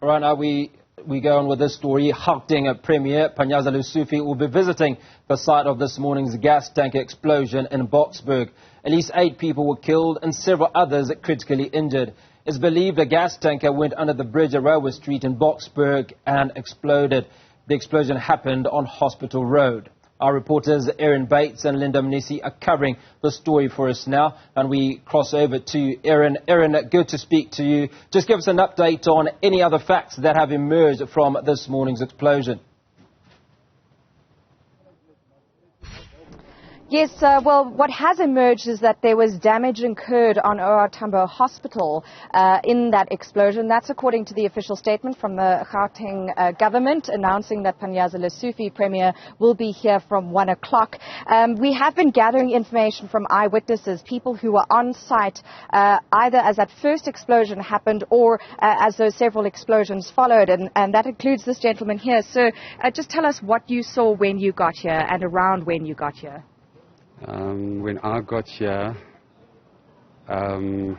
Right now we go on with this story. Gauteng Premier Panyaza Lesufi will be visiting the site of this morning's gas tanker explosion in Boksburg. At least 8 people were killed and several others critically injured. It's believed a gas tanker went under the bridge at Railway Street in Boksburg and exploded. The explosion happened on Hospital Road. Our reporters Erin and Minisi are covering the story for us now, and we cross over to Erin. Erin, good to speak to you. Just give us an update on any other facts that have emerged from this morning's explosion. Yes, well, what has emerged is that there was damage incurred on OR Tambo Hospital in that explosion. That's according to the official statement from the Gauteng government announcing that Panyaza Lesufi, Premier, will be here from 1 o'clock. We have been gathering information from eyewitnesses, people who were on site either as that first explosion happened or as those several explosions followed, and that includes this gentleman here. So just tell us what you saw when you got here and around when you got here. When I got here, I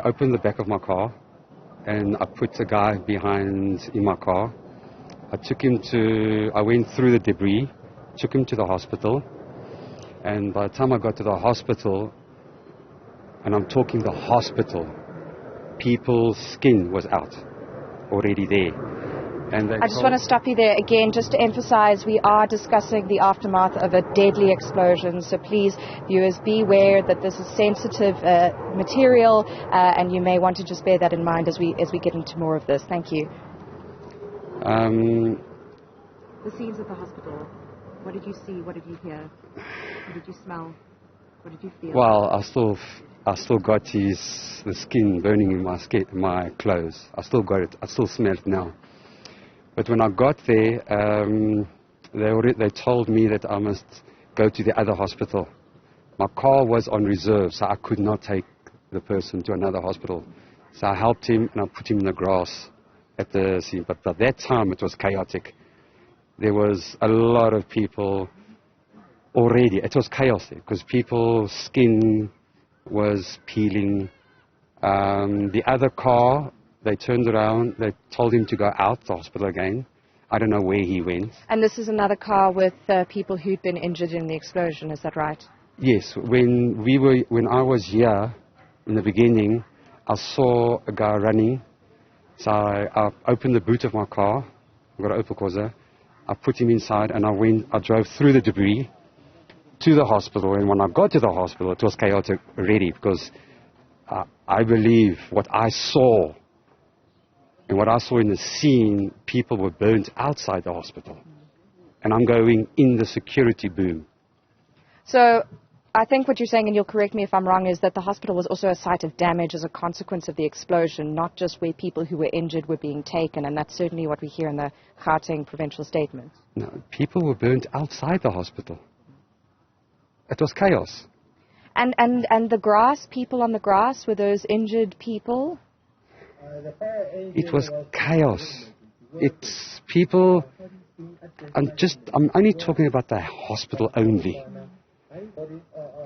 opened the back of my car and I put a guy behind in my car. I went through the debris, took him to the hospital, and by the time I got to the hospital, and I'm talking the hospital, people's skin was out already there. I just want to stop you there again, just to emphasize we are discussing the aftermath of a deadly explosion. So please, viewers, be aware that this is sensitive material, and you may want to just bear that in mind as we get into more of this. Thank you. The scenes at the hospital. What did you see? What did you hear? What did you smell? What did you feel? Well, I still got the skin burning in my clothes. I still got it. I still smell it now. But when I got there, they told me that I must go to the other hospital. My car was on reserve, so I could not take the person to another hospital. So I helped him and I put him in the grass at the scene. But by that time, it was chaotic. There was a lot of people already. It was chaos there because people's skin was peeling. The other car, they turned around, they told him to go out the hospital again. I don't know where he went. And this is another car with people who'd been injured in the explosion, is that right? Yes. When I was here in the beginning, I saw a guy running. So I opened the boot of my car. I've got an Opel Corsa. I put him inside and I drove through the debris to the hospital. And when I got to the hospital, it was chaotic already because I believe what I saw. And what I saw in the scene, people were burnt outside the hospital. And I'm going in the security boom. So I think what you're saying, and you'll correct me if I'm wrong, is that the hospital was also a site of damage as a consequence of the explosion, not just where people who were injured were being taken. And that's certainly what we hear in the Gauteng provincial statement. No, people were burnt outside the hospital. It was chaos. And the grass, people on the grass, were those injured people? It was chaos. It's people. I'm only talking about the hospital only.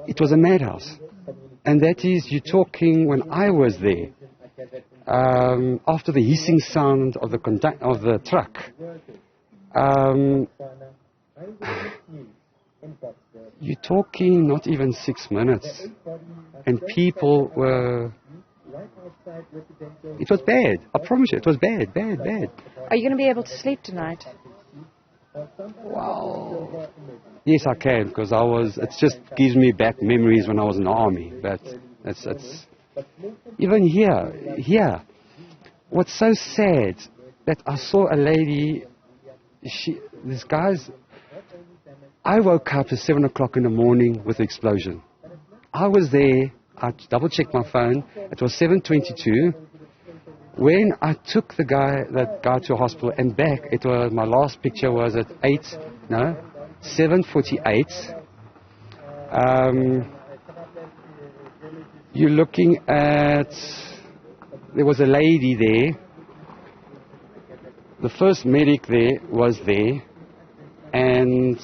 It was a madhouse, and that is you're talking when I was there. After the hissing sound of the truck, you're talking not even 6 minutes, and people were. It was bad. I promise you, it was bad, bad, bad. Are you going to be able to sleep tonight? Well, yes, I can, because it just gives me back memories when I was in the army. But it's even here. What's so sad that I saw a lady. I woke up at 7 o'clock in the morning with the explosion. I was there. I double-checked my phone. It was 7:22. When I took that guy to a hospital and back, my last picture was at 7:48. You're looking at, there was a lady there. The first medic there was there, and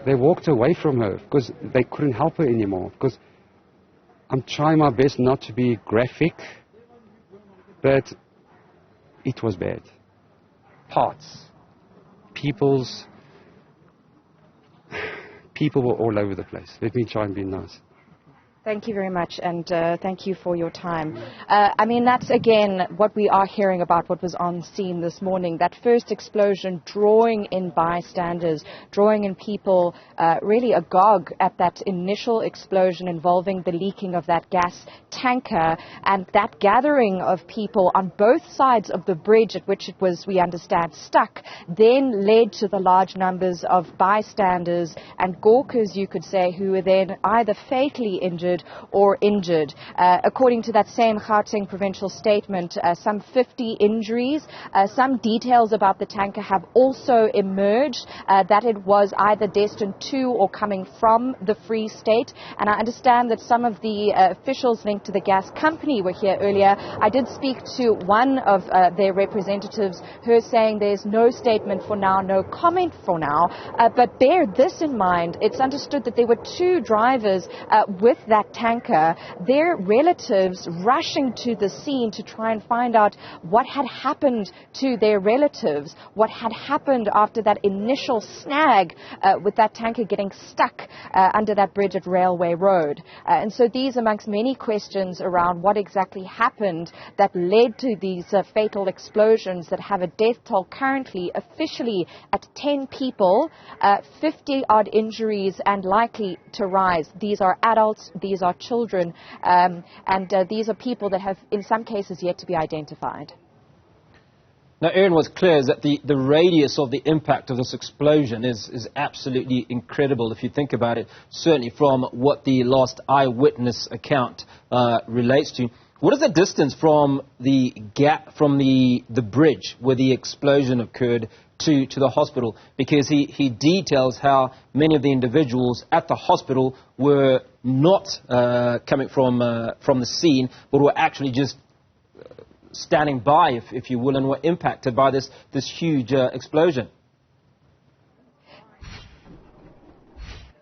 they walked away from her because they couldn't help her anymore. Because I'm trying my best not to be graphic, but it was bad. Parts. People were all over the place. Let me try and be nice. Thank you very much, and thank you for your time. I mean, that's, again, what we are hearing about what was on scene this morning. That first explosion drawing in bystanders, drawing in people really agog at that initial explosion involving the leaking of that gas tanker, and that gathering of people on both sides of the bridge at which it was, we understand, stuck, then led to the large numbers of bystanders and gawkers, you could say, who were then either fatally injured or injured. According to that same Gauteng provincial statement, some 50 injuries. Some details about the tanker have also emerged, that it was either destined to or coming from the Free State. And I understand that some of the officials linked to the gas company were here earlier. I did speak to one of their representatives, her saying there's no statement for now, no comment for now. But bear this in mind, it's understood that there were two drivers with that tanker, their relatives rushing to the scene to try and find out what had happened to their relatives, what had happened after that initial snag with that tanker getting stuck under that bridge at Railway Road. And so these amongst many questions around what exactly happened that led to these fatal explosions that have a death toll currently officially at 10 people, 50 odd injuries and likely to rise. These are adults, these are children, and these are people that have, in some cases, yet to be identified. Now, Erin, what's clear is that the radius of the impact of this explosion is absolutely incredible if you think about it, certainly from what the last eyewitness account relates to. What is the distance from the gap, from the bridge where the explosion occurred to the hospital? Because he details how many of the individuals at the hospital were not coming from the scene, but were actually just standing by, if you will, and were impacted by this huge explosion.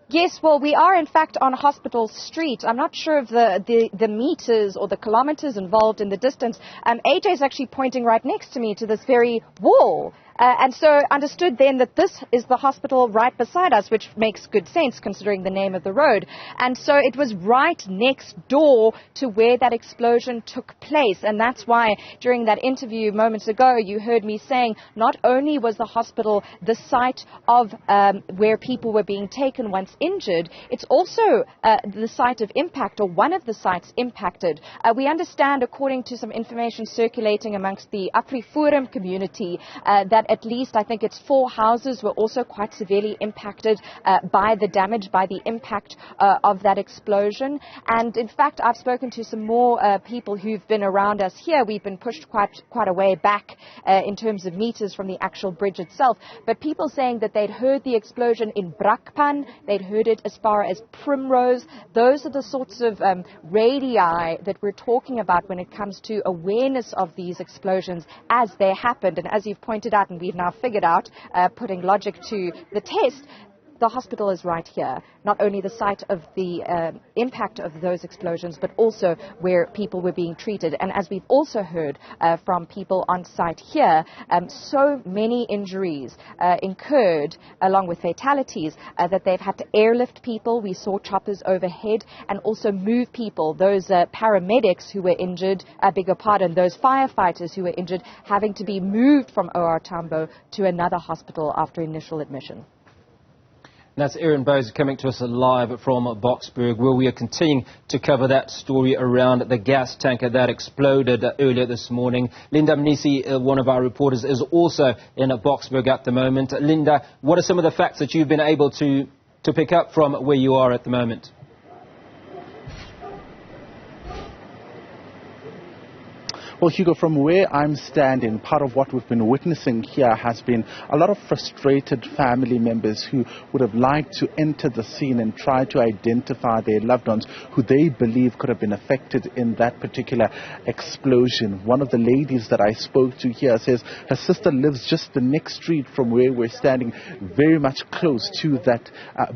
Yes, well, we are in fact on Hospital Street. I'm not sure of the meters or the kilometers involved in the distance. AJ is actually pointing right next to me to this very wall. And so understood then that this is the hospital right beside us, which makes good sense considering the name of the road. And so it was right next door to where that explosion took place. And that's why during that interview moments ago, you heard me saying not only was the hospital the site of where people were being taken once injured, it's also the site of impact, or one of the sites impacted. We understand, according to some information circulating amongst the Afriforum community, that at least, I think it's 4 houses were also quite severely impacted by the damage, by the impact of that explosion. And in fact, I've spoken to some more people who've been around us here. We've been pushed quite a way back in terms of meters from the actual bridge itself. But people saying that they'd heard the explosion in Brakpan, they'd heard it as far as Primrose. Those are the sorts of radii that we're talking about when it comes to awareness of these explosions as they happened. And as you've pointed out, and we've now figured out, putting logic to the test, the hospital is right here. Not only the site of the impact of those explosions, but also where people were being treated. And as we've also heard from people on site here, so many injuries incurred along with fatalities that they've had to airlift people. We saw choppers overhead, and also move people, those paramedics who were injured, those firefighters who were injured, having to be moved from OR Tambo to another hospital after initial admission. That's Erin coming to us live from Boksburg, where we are continuing to cover that story around the gas tanker that exploded earlier this morning. Linda Minisi, one of our reporters, is also in Boksburg at the moment. Linda, what are some of the facts that you've been able to pick up from where you are at the moment? Well, Hugo, from where I'm standing, part of what we've been witnessing here has been a lot of frustrated family members who would have liked to enter the scene and try to identify their loved ones who they believe could have been affected in that particular explosion. One of the ladies that I spoke to here says her sister lives just the next street from where we're standing, very much close to that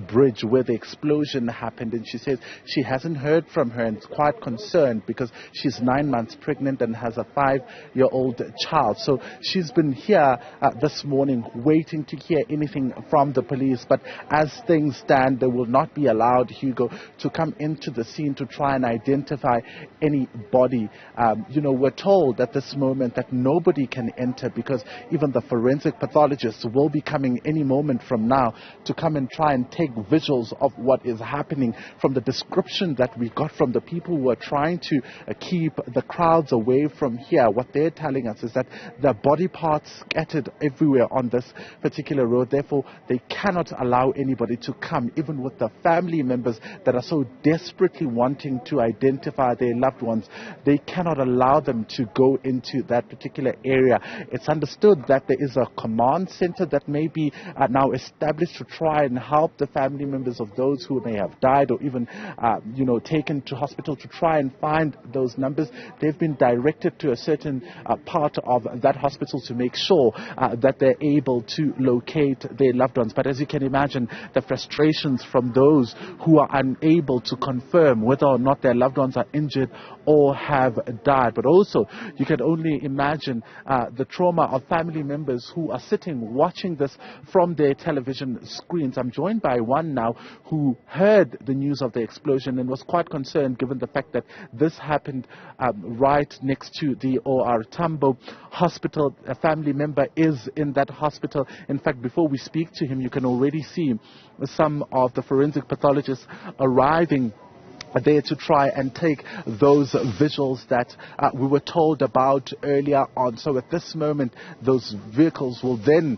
bridge where the explosion happened, and she says she hasn't heard from her and is quite concerned because she's 9 months pregnant and has a 5-year-old child. So she's been here this morning waiting to hear anything from the police, but as things stand, they will not be allowed, Hugo, to come into the scene to try and identify any body. We're told at this moment that nobody can enter because even the forensic pathologists will be coming any moment from now to come and try and take visuals of what is happening. From the description that we got from the people who are trying to keep the crowds away from here, what they're telling us is that the body parts scattered everywhere on this particular road. Therefore, they cannot allow anybody to come, even with the family members that are so desperately wanting to identify their loved ones. They cannot allow them to go into that particular area. It's understood that there is a command center that may be now established to try and help the family members of those who may have died or even, taken to hospital to try and find those numbers. They've been directed to a certain part of that hospital to make sure that they're able to locate their loved ones. But as you can imagine, the frustrations from those who are unable to confirm whether or not their loved ones are injured or have died. But also, you can only imagine the trauma of family members who are sitting watching this from their television screens. I'm joined by one now who heard the news of the explosion and was quite concerned given the fact that this happened right next to the OR Tambo Hospital. A family member is in that hospital. In fact, before we speak to him, you can already see some of the forensic pathologists arriving there to try and take those visuals that we were told about earlier on. So at this moment, those vehicles will then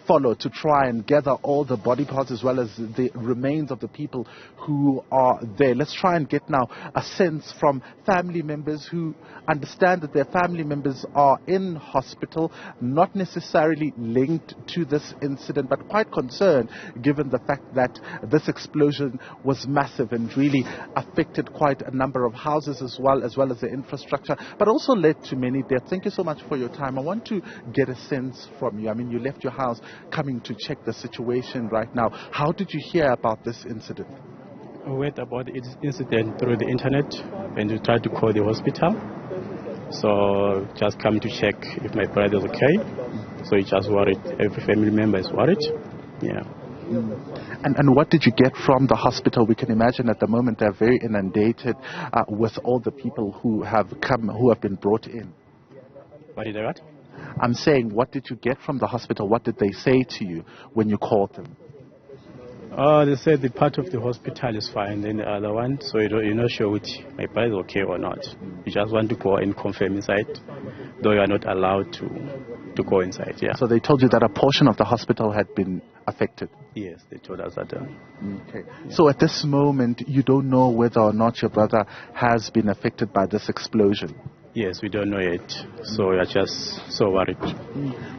follow to try and gather all the body parts as well as the remains of the people who are there. Let's try and get now a sense from family members who understand that their family members are in hospital, not necessarily linked to this incident, but quite concerned given the fact that this explosion was massive and really affected quite a number of houses as well as the infrastructure, but also led to many deaths. Thank you so much for your time. I want to get a sense from you. I mean, you left your house coming to check the situation right now. How did you hear about this incident? I heard about the incident through the internet when you tried to call the hospital. So just come to check if my brother is okay. So he just worried. Every family member is worried. Yeah. And what did you get from the hospital? We can imagine at the moment they're very inundated with all the people who have come, who have been brought in. What did I what? I'm saying, what did you get from the hospital? What did they say to you when you called them? They said the part of the hospital is fine, then the other one, so you're not sure which my brother is okay or not. You just want to go and confirm inside, though you are not allowed to go inside. Yeah. So they told you that a portion of the hospital had been affected? Yes, they told us that. Okay. Yeah. So at this moment, you don't know whether or not your brother has been affected by this explosion? Yes, we don't know yet, so we are just so worried.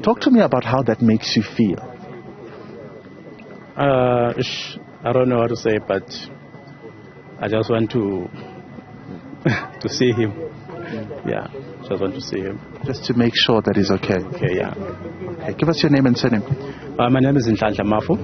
Talk to me about how that makes you feel. I don't know how to say, but I just want to see him. Yeah, just want to see him. Just to make sure that he's okay. Okay, yeah. Okay, give us your name and surname. My name is Mafu.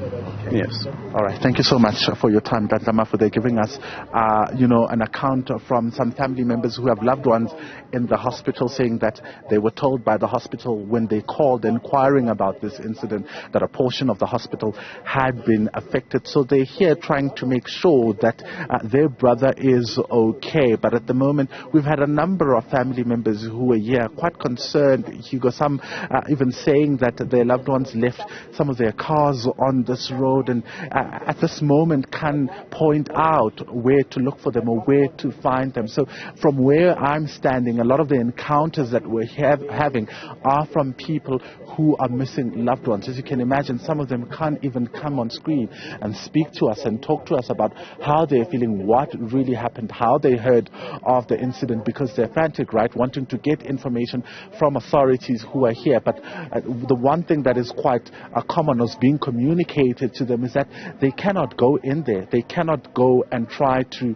Yes. All right. Thank you so much for your time, Mafu. They're giving us, an account from some family members who have loved ones in the hospital, saying that they were told by the hospital when they called inquiring about this incident that a portion of the hospital had been affected. So they're here trying to make sure that their brother is okay. But at the moment, we've had a number of family members who are here quite concerned, Hugo, some even saying that their loved ones left some of their cars on this road. road and at this moment can't point out where to look for them or where to find them. So from where I'm standing, a lot of the encounters that we're having are from people who are missing loved ones. As you can imagine, some of them can't even come on screen and speak to us and talk to us about how they're feeling, what really happened, how they heard of the incident, because they're frantic, right, wanting to get information from authorities who are here. But the one thing that is quite common was being communicated to them is that they cannot go in there. They cannot go and try to,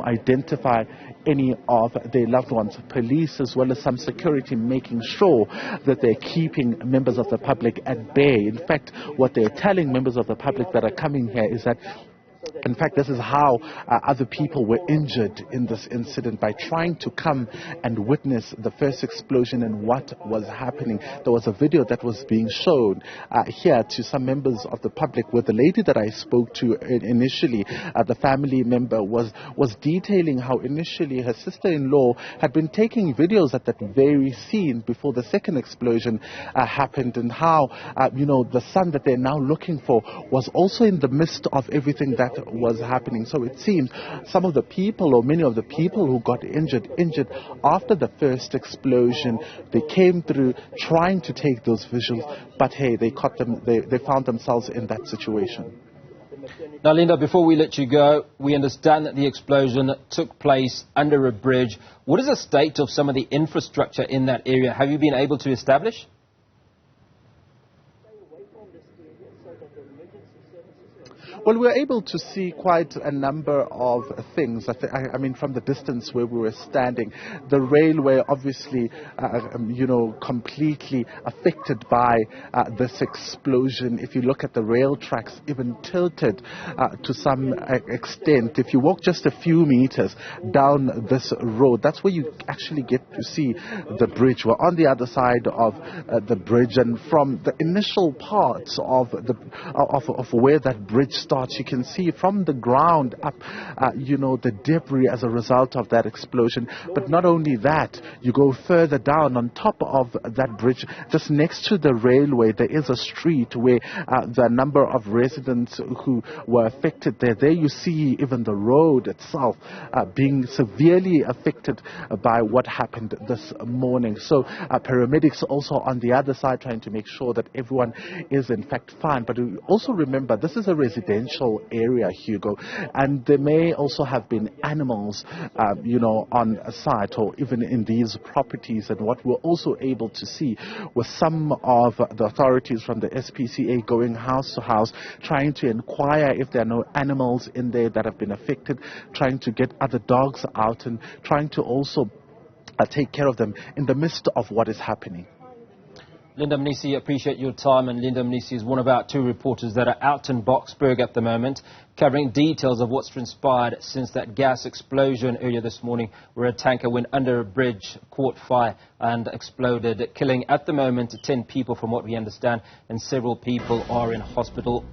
identify any of their loved ones. Police, as well as some security, making sure that they're keeping members of the public at bay. In fact, what they're telling members of the public that are coming here is that, in fact, this is how other people were injured in this incident, by trying to come and witness the first explosion and what was happening. There was a video that was being shown here to some members of the public, where the lady that I spoke to initially, the family member, was detailing how initially her sister-in-law had been taking videos at that very scene before the second explosion happened, and how the son that they're now looking for was also in the midst of everything that was happening. So it seems some of the people, or many of the people who got injured after the first explosion, they came through trying to take those visuals, but hey, they found themselves in that situation. Now, Linda, before we let you go, we understand that the explosion took place under a bridge. What is the state of some of the infrastructure in that area? Have you been able to establish? Well, we're able to see quite a number of things. I mean, from the distance where we were standing, the railway obviously, completely affected by this explosion. If you look at the rail tracks, even tilted to some extent. If you walk just a few meters down this road, that's where you actually get to see the bridge. We're on the other side of the bridge, and from the initial parts of where that bridge starts, you can see from the ground up, the debris as a result of that explosion. But not only that, you go further down on top of that bridge, just next to the railway, there is a street where the number of residents who were affected there you see even the road itself being severely affected by what happened this morning. So paramedics also on the other side trying to make sure that everyone is in fact fine. But we also remember, this is a residential area, Hugo, and there may also have been animals, on site or even in these properties. And what we're also able to see was some of the authorities from the SPCA going house to house, trying to inquire if there are no animals in there that have been affected, trying to get other dogs out and trying to also take care of them in the midst of what is happening. Linda Minisi, appreciate your time. And Linda Minisi is one of our two reporters that are out in Boksburg at the moment, covering details of what's transpired since that gas explosion earlier this morning, where a tanker went under a bridge, caught fire and exploded, killing at the moment 10 people from what we understand, and several people are in hospital.